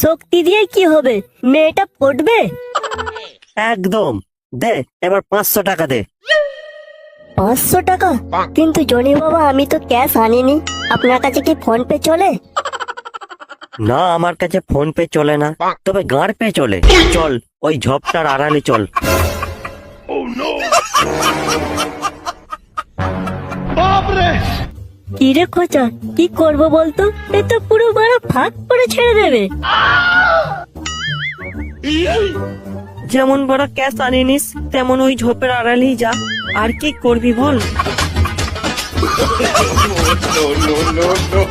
শক্তি দিয়ে কি হবে, মেয়েটা পটবে? একদম। দে এবার 500 টাকা দে। 500 টাকা? কিন্তু জনি বাবা, আমি তো ক্যাশ আনিনি। আপনার কাছে কি ফোন পে চলে? না, আমার কাছে ফোন পে চলে না, তবে গাঁড় পে চলে। চল ওই ঝোপটার আড়ালে চল। কি রে খোঁচা, কি করবো বলতো? এ তো পুরো বড় ফাঁক করে ছেড়ে দেবে। যেমন বড় ক্যাশ আনিনিস, তেমন ওই ঝোপের আড়ালেই যা। আর কি করবি বল? no, no, no, no.